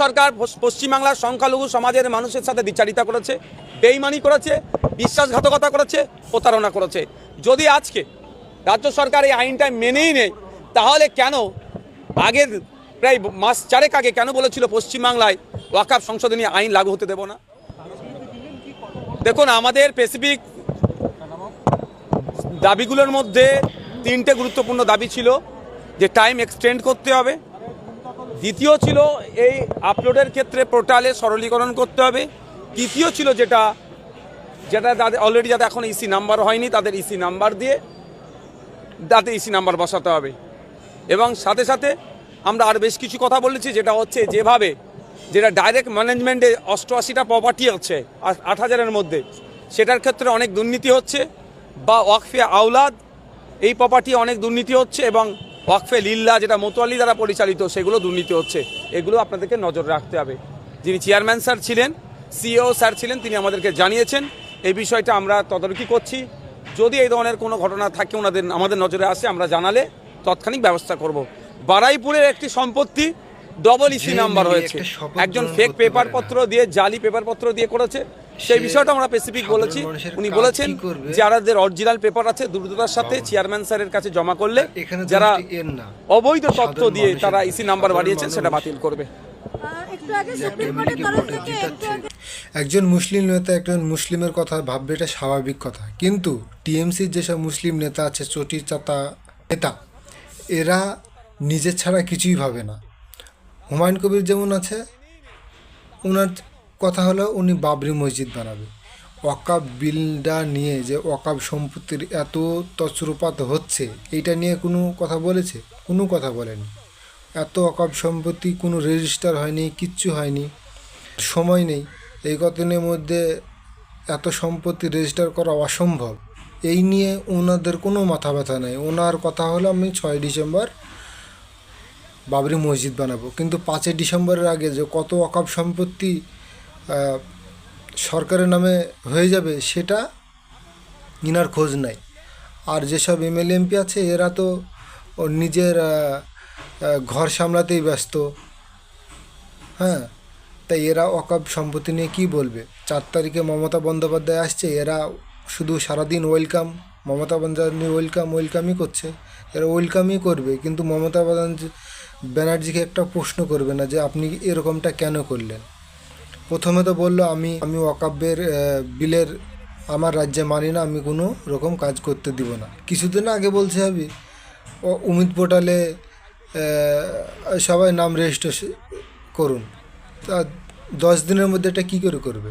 সরকার পশ্চিমবাংলার সংখ্যালঘু সমাজের মানুষের সাথে বিচারিতা করেছে, বেইমানি করেছে, বিশ্বাসঘাতকতা করেছে, প্রতারণা করেছে। যদি আজকে রাজ্য সরকার এই আইনটা মেনেই নেয়, তাহলে কেন আগের প্রায় মাস চারেক আগে কেন বলেছিল পশ্চিমবাংলায় ওয়াকফ সংশোধনী আইন লাগু হতে দেব না? দেখুন, আমাদের স্পেসিফিক দাবিগুলোর মধ্যে তিনটে গুরুত্বপূর্ণ দাবি ছিল, যে টাইম এক্সটেন্ড করতে হবে, দ্বিতীয় ছিল এই আপলোডের ক্ষেত্রে পোর্টালে সরলীকরণ করতে হবে, তৃতীয় ছিল যেটা তাদের অলরেডি যাদের এখন ইসি নাম্বার হয়নি তাদের ইসি নাম্বার দিয়ে তাতে ইসি নাম্বার বসাতে হবে। এবং সাথে সাথে আমরা আর বেশ কিছু কথা বলেছি, যেটা হচ্ছে যেটা ডাইরেক্ট ম্যানেজমেন্টে 88টা প্রপার্টি আছে 8000-এর মধ্যে, সেটার ক্ষেত্রে অনেক দুর্নীতি হচ্ছে, বা ওয়াকফে আওলাদ এই প্রপার্টি অনেক দুর্নীতি হচ্ছে, এবং ওয়াকফে লিল্লা যেটা মোতোয়ালি দ্বারা পরিচালিত সেগুলো দুর্নীতি হচ্ছে। এগুলো আপনাদেরকে নজর রাখতে হবে। যিনি চেয়ারম্যান স্যার ছিলেন, সিইও স্যার ছিলেন, তিনি আমাদেরকে জানিয়েছেন এই বিষয়টা আমরা তদারকি করছি। যদি এই ধরনের কোনো ঘটনা থাকে আমাদের নজরে আসে, আমরা জানালে তৎক্ষণিক ব্যবস্থা করব। বারাইপুরের একটি সম্পত্তি ডবল ইসি নাম্বার হয়েছে, একজন ফেক পেপারপত্র দিয়ে, জালি পেপারপত্র দিয়ে করেছে, সেই বিষয়টা আমরা স্পেসিফিক বলেছি। উনি বলেছেন যাদের অরিজিনাল পেপার আছে দ্রুততার সাথে চেয়ারম্যান স্যারের কাছে জমা করলে যারা অবৈধ তথ্য দিয়ে তারা ইসি নাম্বার বাড়িয়েছেন সেটা বাতিল করবে। একজন মুসলিম নেতা একজন মুসলিমের কথা ভাববে, এটা স্বাভাবিক কথা, কিন্তু টিএমসির যেসব মুসলিম নেতা আছে, চটি চাতা নেতা, এরা নিজের ছাড়া কিছুই ভাবে না। হুমায়ুন কবির যেমন আছে, ওনার কথা হলো উনি বাবরি মসজিদ বানাবে। ওয়াকফ বিলটা নিয়ে যে ওয়াকফ সম্পত্তির এত তছরূপাত হচ্ছে, এইটা নিয়ে কোনো কথা বলেছে? কোনো কথা বলেনি। এত ওয়াকফ সম্পত্তি কোনো রেজিস্টার হয়নি, কিচ্ছু হয়নি, সময় নেই। এই কতদিনের মধ্যে এত সম্পত্তি রেজিস্টার করা অসম্ভব। এই নিয়ে ওনাদের কোনো মাথা ব্যথা নেই। ওনার কথা হলো আমি 6 ডিসেম্বর বাবরি মসজিদ বানাবো, কিন্তু 5 ডিসেম্বরের আগে যে কত ওয়াকফ সম্পত্তি সরকারের নামে হয়ে যাবে সেটা ইনার খোঁজ নাই। আর যেসব এমএলএ এমপি আছে, এরা তো নিজের ঘর সামলাতেই ব্যস্ত। হ্যাঁ, তাই এরা ওয়াকফ সম্পত্তি নিয়ে কী বলবে? 4 তারিখে মমতা বন্দ্যোপাধ্যায় আসছে, এরা শুধু সারাদিন ওয়েলকাম, মমতা বন্দ্যোপাধ্যায় ওয়েলকামই করছে। এরা ওয়েলকামই করবে, কিন্তু মমতা ব্যানার্জিকে একটা প্রশ্ন করবে না যে আপনি এরকমটা কেন করলেন। প্রথমে তো বললো আমি ওয়াকফের বিলের আমার রাজ্যে মানি না, আমি কোনো রকম কাজ করতে দিব না। কিছুদিন আগে বলছে আমি উমিদ পোর্টালে সবাই নাম রেজিস্ট্রেশন করুন, তা 10 দিনের মধ্যে এটা কী করে করবে?